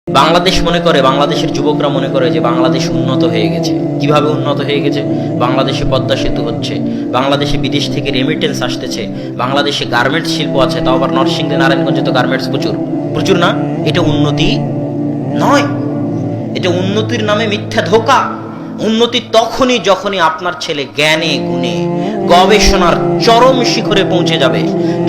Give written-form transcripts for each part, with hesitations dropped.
বাংলাদেশ মনে করে, বাংলাদেশের যুবকরা মনে করে যে বাংলাদেশ উন্নত হয়ে গেছে। কিভাবে উন্নত হয়ে গেছে? বাংলাদেশে পদ্মা সেতু হচ্ছে, বাংলাদেশে বিদেশ থেকে রেমিটেন্স আসতেছে, বাংলাদেশে গার্মেন্টস শিল্প আছে, তাও আবার নরসিংদী নারায়ণগঞ্জে তো গার্মেন্টস প্রচুর প্রচুর না। এটা উন্নতি নয়, এটা উন্নতির নামে মিথ্যা ধোঁকা। উন্নতি তখনই যখনই আপনার ছেলে জ্ঞানে গুণে গবেষণার চরম শিখরে পৌঁছে যাবে,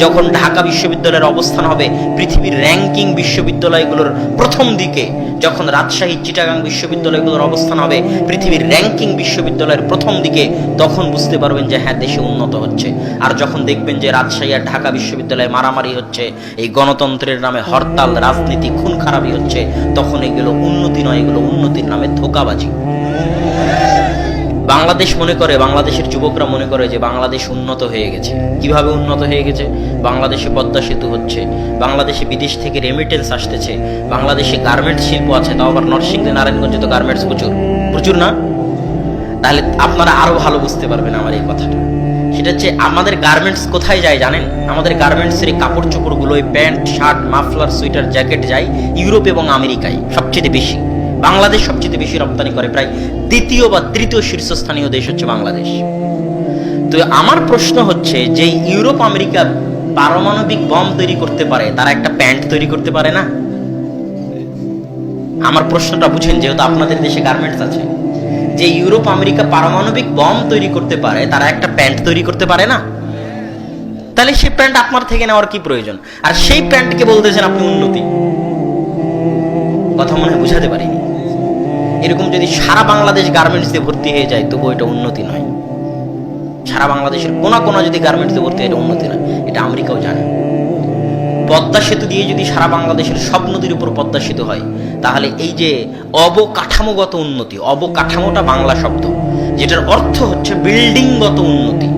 যখন ঢাকা বিশ্ববিদ্যালয়ের অবস্থান হবে পৃথিবীর র্যাঙ্কিং বিশ্ববিদ্যালয়গুলোর প্রথম দিকে, যখন রাজশাহী চিটাগাং বিশ্ববিদ্যালয়গুলোর অবস্থান হবে পৃথিবীর র্যাঙ্কিং বিশ্ববিদ্যালয়ের প্রথম দিকে, তখন বুঝতে পারবেন যে হ্যাঁ, দেশে উন্নত হচ্ছে। আর যখন দেখবেন যে রাজশাহী আর ঢাকা বিশ্ববিদ্যালয়ে মারামারি হচ্ছে, এই গণতন্ত্রের নামে হরতাল, রাজনীতি, খুন খারাপি হচ্ছে, তখন এগুলো উন্নতি নয়, এগুলো উন্নতির নামে ধোঁকাবাজি। বাংলাদেশ মনে করে, বাংলাদেশের যুবকরা মনে করে যে বাংলাদেশ উন্নত হয়ে গেছে। কিভাবে উন্নত হয়ে গেছে? বাংলাদেশে পদ্মা সেতু হচ্ছে, বাংলাদেশে বিদেশ থেকে রেমিটেন্স আসতেছে, বাংলাদেশে গার্মেন্টস শিল্প আছে, তাও আবার নরসিংদী নারায়ণগঞ্জে তো গার্মেন্টস প্রচুর প্রচুর না। তাহলে আপনারা আরো ভালো বুঝতে পারবেন আমার এই কথাটা। সেটা হচ্ছে আমাদের গার্মেন্টস কোথায় যায় জানেন? আমাদের গার্মেন্টসের কাপড় চোপড়গুলো, pant, shirt, muffler, sweater, jacket যায় ইউরোপ এবং আমেরিকায় সবচেয়ে বেশি। বাংলাদেশ সবচেয়ে বেশি রপ্তানি করে, প্রায় দ্বিতীয় বা তৃতীয় শীর্ষস্থানীয় দেশ হচ্ছে বাংলাদেশ। তো আমার প্রশ্ন হচ্ছে, যে ইউরোপ আমেরিকা পারমাণবিক বম তৈরি করতে পারে, তারা একটা প্যান্ট তৈরি করতে পারে না? আমার প্রশ্নটা বুঝেন, যেহেতু আপনাদের দেশে গার্মেন্টস আছে। যে ইউরোপ আমেরিকা পারমাণবিক বম তৈরি করতে পারে, তারা একটা প্যান্ট তৈরি করতে পারে না? তাহলে সেই প্যান্ট আপনার থেকে নেওয়ার কি প্রয়োজন? আর সেই প্যান্টকে বলতেছেন আপনি উন্নতি। কথা মনে হয় বুঝাতে পারিনি। এরকম যদি সারা বাংলাদেশ গার্মেন্টস দিয়ে ভর্তি হয়ে যায়, তবু এটা উন্নতি নয়। সারা বাংলাদেশের কোনা কোনা যদি গার্মেন্টস দিয়ে ভর্তি হয়, এটা উন্নতি নয়। এটা আমেরিকাও জানে। পদ্মা সেতু দিয়ে যদি সারা বাংলাদেশের সব নদীর উপর পদ্মা সেতু হয়, তাহলে এই যে অবকাঠামোগত উন্নতি, অবকাঠামোটা বাংলা শব্দ, যেটার অর্থ হচ্ছে বিল্ডিংগত উন্নতি।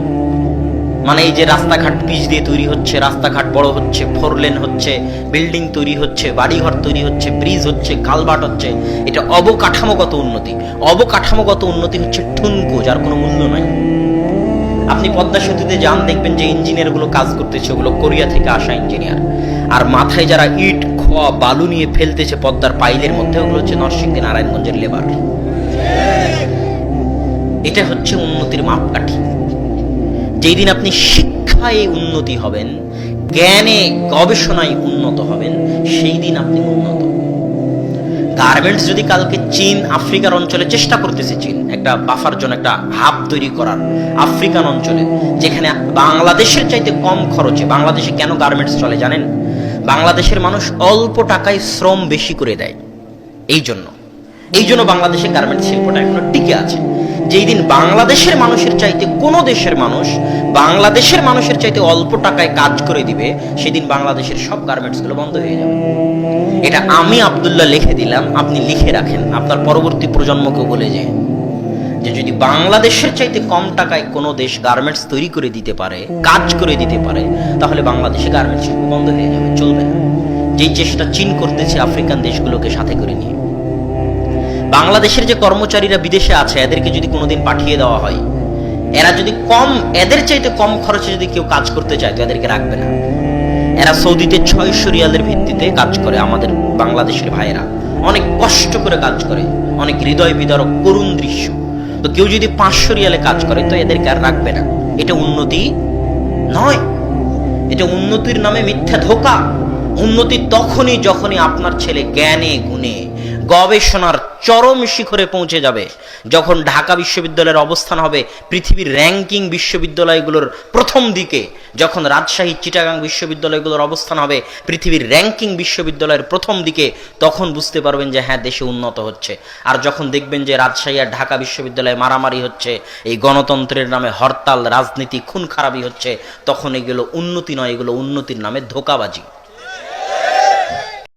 মানে এই যে রাস্তাঘাট পিচ দিয়ে তৈরি হচ্ছে, রাস্তাঘাট বড় হচ্ছে, 4 লেন হচ্ছে, বিল্ডিং তৈরি হচ্ছে, বাড়িঘর তৈরি হচ্ছে, ব্রিজ হচ্ছে, কালভার্ট হচ্ছে, এটা অবকাঠামোগত উন্নতি। অবকাঠামোগত উন্নতি হচ্ছে ঠুনকো, যার কোনো মূল্য নাই। আপনি পদ্মা সেতুতে যান, দেখবেন যে ইঞ্জিনিয়ার গুলো কাজ করতেছে, ওগুলো কোরিয়া থেকে আসা ইঞ্জিনিয়ার। আর মাথায় যারা ইট, খোয়া, বালু নিয়ে ফেলতেছে পদ্মার পাইলের মধ্যে, ওগুলো হচ্ছে নরসিংদী নারায়ণগঞ্জের লেবার। এটা হচ্ছে উন্নতির মাপকাঠি। যেই দিন আপনি শিক্ষায় উন্নতি হবেন, জ্ঞানে গবেষণায় উন্নত হবেন, সেই দিন আপনি উন্নত। গার্মেন্টস যদি কালকে চীন, আফ্রিকার অঞ্চলে চেষ্টা করতেছে, চীন একটা বাফার জন্য একটা হাব তৈরি করার আফ্রিকান অঞ্চলে, যেখানে বাংলাদেশের চাইতে কম খরচে। বাংলাদেশে কেন গার্মেন্টস চলে জানেন? বাংলাদেশের মানুষ অল্প টাকায় শ্রম বেশি করে দেয়। এই জন্য বাংলাদেশে গার্মেন্টস শিল্পটা এখনো টিকে আছে। যেই দিন বাংলাদেশের মানুষের চাইতে কোন দেশের মানুষ বাংলাদেশের মানুষের চাইতে অল্প টাকায় কাজ করে দিবে, সেদিন বাংলাদেশের সব গার্মেন্টস গুলো বন্ধ হয়ে যাবে। এটা আমি আব্দুল্লাহ লিখে দিলাম, আপনি লিখে রাখেন, আপনার পরবর্তী প্রজন্মকে বলে যে যদি বাংলাদেশের চাইতে কম টাকায় কোনো দেশ গার্মেন্টস তৈরি করে দিতে পারে, কাজ করে দিতে পারে, তাহলে বাংলাদেশে গার্মেন্টস শিল্প বন্ধ হয়ে যাবে, চলবে না। যেই চেষ্টা চীন করতেছে আফ্রিকান দেশগুলোকে সাথে করে নিয়ে। বাংলাদেশের যে কর্মচারীরা বিদেশে আছে, এদেরকে যদি কোনোদিন পাঠিয়ে দেওয়া হয়, এরা যদি এদের চাইতে কম খরচে যদি কেউ কাজ করতে চায়, তো এদেরকে রাখবে না। এরা সৌদিতে 600 রিয়ালের ভিত্তিতে কাজ করে। আমাদের বাংলাদেশের ভাইয়েরা অনেক কষ্ট করে কাজ করে, অনেক হৃদয় বিদারক করুণ দৃশ্য। তো কেউ যদি 500 রিয়ালে কাজ করে, তো এদেরকে আর রাখবে না। এটা উন্নতি নয়, এটা উন্নতির নামে মিথ্যা ধোঁকা। উন্নতি তখনই যখনই আপনার ছেলে জ্ঞানে গুণে গবেষণার চরম শিখরে পৌঁছে যাবে, যখন ঢাকা বিশ্ববিদ্যালয়ের অবস্থান হবে পৃথিবীর র্যাঙ্কিং বিশ্ববিদ্যালয়গুলোর প্রথম দিকে, যখন রাজশাহী চিটাগাং বিশ্ববিদ্যালয়গুলোর অবস্থান হবে পৃথিবীর র্যাঙ্কিং বিশ্ববিদ্যালয়ের প্রথম দিকে, তখন বুঝতে পারবেন যে হ্যাঁ, দেশে উন্নত হচ্ছে। আর যখন দেখবেন যে রাজশাহী আর ঢাকা বিশ্ববিদ্যালয়ে মারামারি হচ্ছে, এই গণতন্ত্রের নামে হরতাল, রাজনীতি, খুন খারাপি হচ্ছে, তখন এগুলো উন্নতি নয়, এগুলো উন্নতির নামে ধোঁকাবাজি।